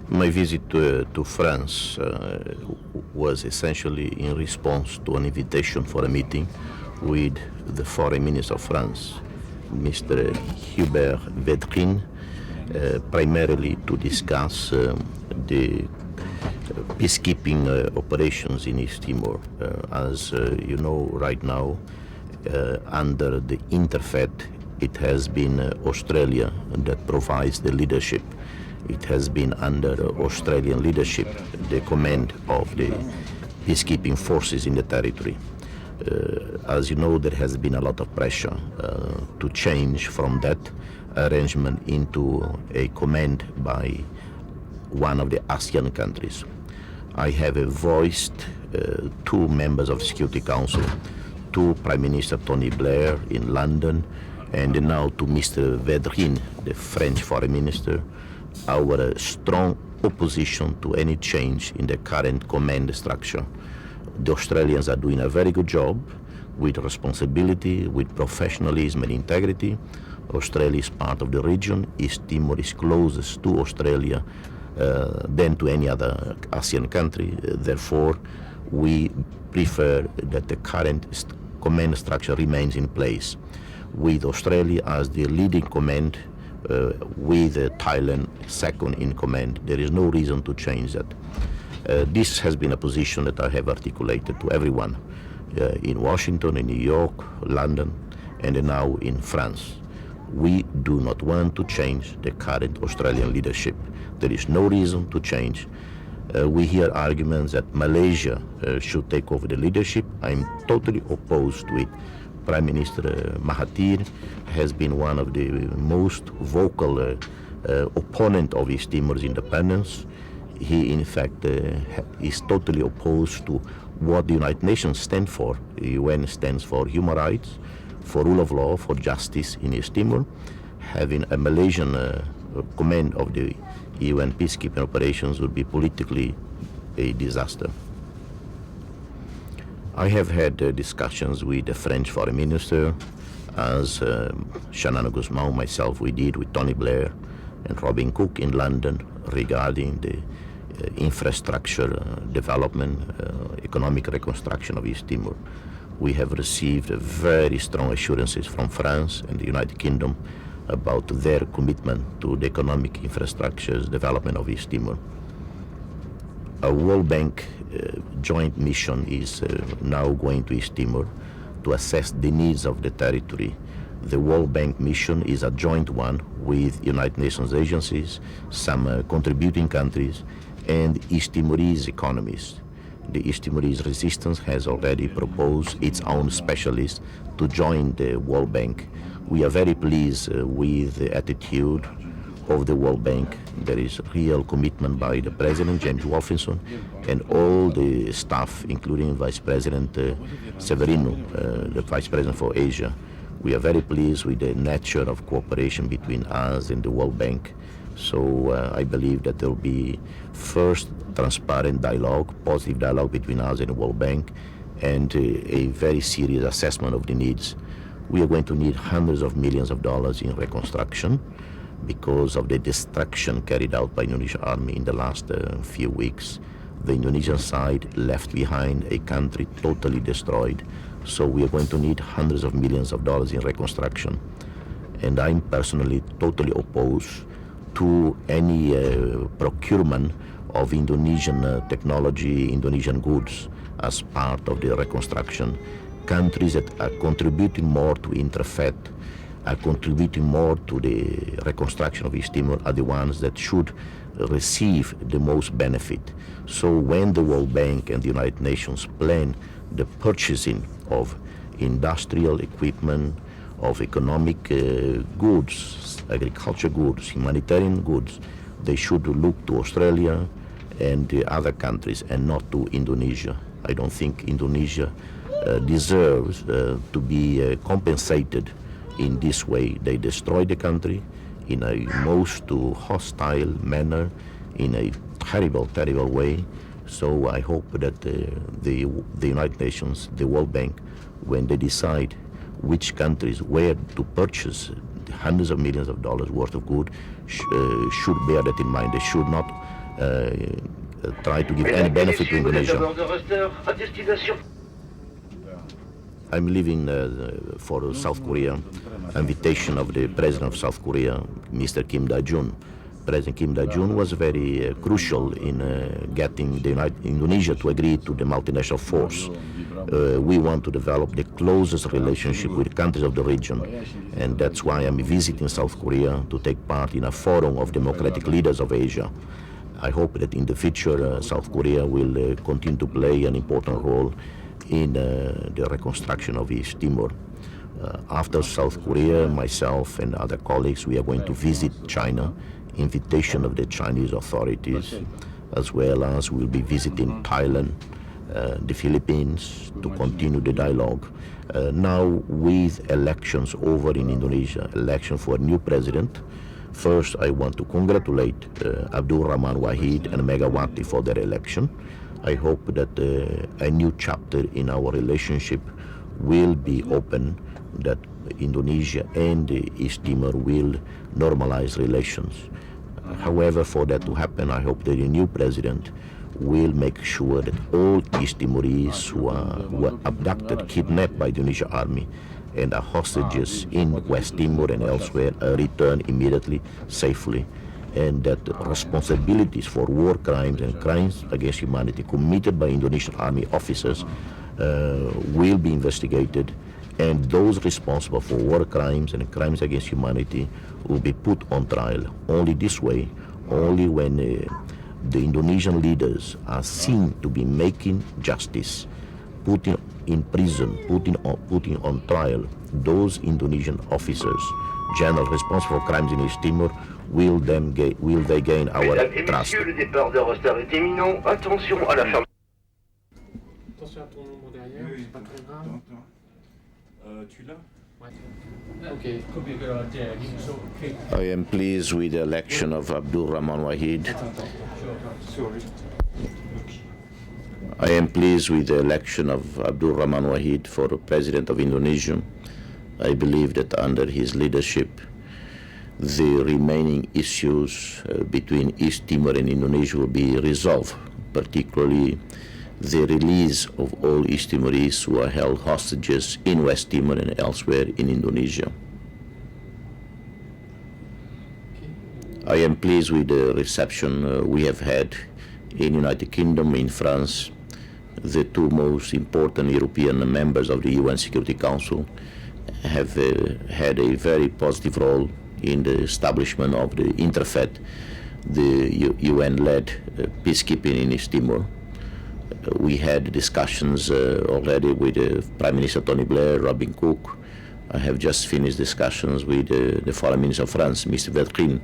My visit to France was essentially in response to an invitation for a meeting with the Foreign Minister of France, Mr. Hubert Védrine, primarily to discuss the peacekeeping operations in East Timor. As you know, right now, under the Interfed, it has been Australia that provides the leadership. It has been under Australian leadership, the command of the peacekeeping forces in the territory. As you know, there has been a lot of pressure to change from that arrangement into a command by one of the ASEAN countries. I have voiced two members of the Security Council, to Prime Minister Tony Blair in London, and now to Mr. Védrine, the French Foreign Minister, our strong opposition to any change in the current command structure. The Australians are doing a very good job with responsibility, with professionalism and integrity. Australia is part of the region. East Timor is closest to Australia than to any other ASEAN country. Therefore, we prefer that the current command structure remains in place, with Australia as the leading command, with Thailand second in command. There is no reason to change that. This has been a position that I have articulated to everyone in Washington, in New York, London, and now in France. We do not want to change the current Australian leadership. There is no reason to change. We hear arguments that Malaysia should take over the leadership. I'm totally opposed to it. Prime Minister Mahathir has been one of the most vocal opponent of East Timor's independence. He, in fact, is totally opposed to what the United Nations stand for. The UN stands for human rights, for rule of law, for justice in East Timor. Having a Malaysian command of the UN peacekeeping operations would be politically a disaster. I have had discussions with the French Foreign Minister, as Shannon Guzman, myself, we did with Tony Blair and Robin Cook in London regarding the infrastructure development, economic reconstruction of East Timor. We have received very strong assurances from France and the United Kingdom about their commitment to the economic infrastructures development of East Timor. A World Bank joint mission is now going to East Timor to assess the needs of the territory. The World Bank mission is a joint one with United Nations agencies, some contributing countries, and East Timorese economies. The East Timorese resistance has already proposed its own specialists to join the World Bank. We are very pleased with the attitude of the World Bank. There is real commitment by the President, James Wolfenson, and all the staff, including Vice President Severino, the Vice President for Asia. We are very pleased with the nature of cooperation between us and the World Bank. So I believe that there will be first transparent dialogue, positive dialogue between us and the World Bank, and a very serious assessment of the needs. We are going to need hundreds of millions of dollars in reconstruction because of the destruction carried out by the Indonesian army in the last few weeks. The Indonesian side left behind a country totally destroyed. So we are going to need hundreds of millions of dollars in reconstruction. And I'm personally totally opposed to any procurement of Indonesian technology, Indonesian goods as part of the reconstruction. Countries that are contributing more to Interfed, are contributing more to the reconstruction of East Timor are the ones that should receive the most benefit. So when the World Bank and the United Nations plan the purchasing of industrial equipment, of economic goods, agriculture goods, humanitarian goods, they should look to Australia and the other countries and not to Indonesia. I don't think Indonesia deserves to be compensated in this way. They destroyed the country in a most hostile manner, in a terrible, terrible way. So I hope that the United Nations, the World Bank, when they decide which countries where to purchase hundreds of millions of dollars worth of good should bear that in mind. They should not try to give any benefit to Indonesia. I'm leaving for South Korea, invitation of the president of South Korea, Mr. Kim Dae-jun. President Kim Dae-jun was very crucial in getting Indonesia to agree to the multinational force. We want to develop the closest relationship with countries of the region, and that's why I'm visiting South Korea to take part in a forum of democratic leaders of Asia. I hope that in the future South Korea will continue to play an important role in the reconstruction of East Timor. After South Korea, myself and other colleagues, we are going to visit China, invitation of the Chinese authorities, as well as we'll be visiting Thailand, the Philippines, to continue the dialogue. Now with elections over in Indonesia, election for a new president, first I want to congratulate Abdul Rahman Wahid and Megawati for their election. I hope that a new chapter in our relationship will be open, that Indonesia and East Timor will normalize relations. However, for that to happen, I hope that the new president will make sure that all East Timorese who were abducted, kidnapped by the Indonesian army, and are hostages in West Timor and elsewhere are returned immediately, safely, and that responsibilities for war crimes and crimes against humanity committed by Indonesian army officers will be investigated, and those responsible for war crimes and crimes against humanity will be put on trial. Only this way, only when the Indonesian leaders are seen to be making justice, putting in prison, putting on trial those Indonesian officers, generals responsible for crimes in East Timor, will they gain our trust. Le départ de Horta est imminent. Attention à la fermeture. Attention à ton ombre derrière, c'est pas très grave. Tu l'as? Okay. I am pleased with the election of Abdul Rahman Wahid. I am pleased with the election of Abdul Rahman Wahid for President of Indonesia. I believe that under his leadership, the remaining issues between East Timor and Indonesia will be resolved, particularly the release of all East Timorese who are held hostages in West Timor and elsewhere in Indonesia. I am pleased with the reception we have had in United Kingdom, in France. The two most important European members of the UN Security Council have had a very positive role in the establishment of the Interfed, the UN-led peacekeeping in East Timor. We had discussions already with Prime Minister Tony Blair, Robin Cook. I have just finished discussions with the Foreign Minister of France, Mr. Vedrin,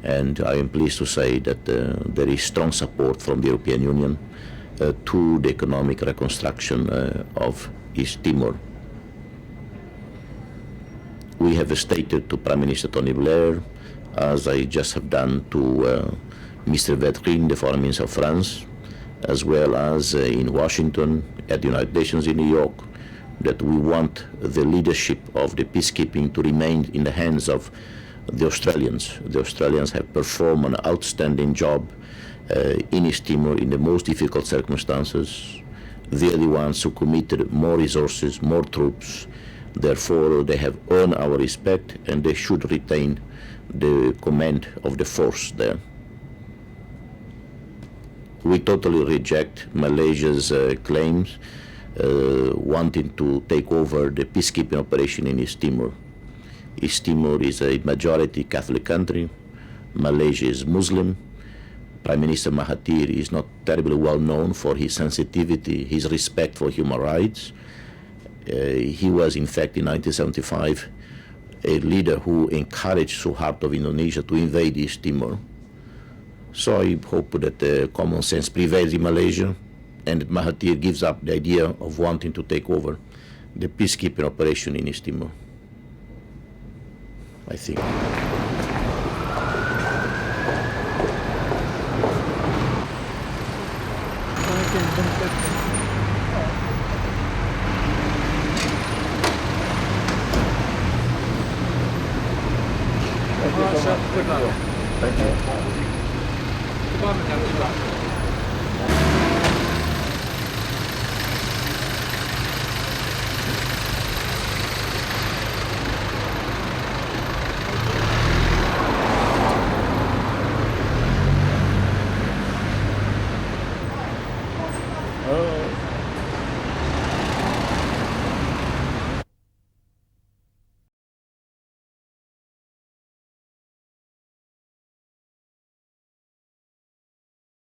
and I am pleased to say that there is strong support from the European Union to the economic reconstruction of East Timor. We have stated to Prime Minister Tony Blair, as I just have done to Mr. Vedrin, the Foreign Minister of France, as well as in Washington, at the United Nations in New York, that we want the leadership of the peacekeeping to remain in the hands of the Australians. The Australians have performed an outstanding job in East Timor in the most difficult circumstances. They are the ones who committed more resources, more troops. Therefore, they have earned our respect, and they should retain the command of the force there. We totally reject Malaysia's claims wanting to take over the peacekeeping operation in East Timor. East Timor is a majority Catholic country. Malaysia is Muslim. Prime Minister Mahathir is not terribly well known for his sensitivity, his respect for human rights. He was, in fact, in 1975, a leader who encouraged Suharto of Indonesia to invade East Timor. So I hope that common sense prevails in Malaysia, and that Mahathir gives up the idea of wanting to take over the peacekeeping operation in East Timor, I think. Thank you so much. Good luck. Thank you. Goodbye, Madam. Good luck.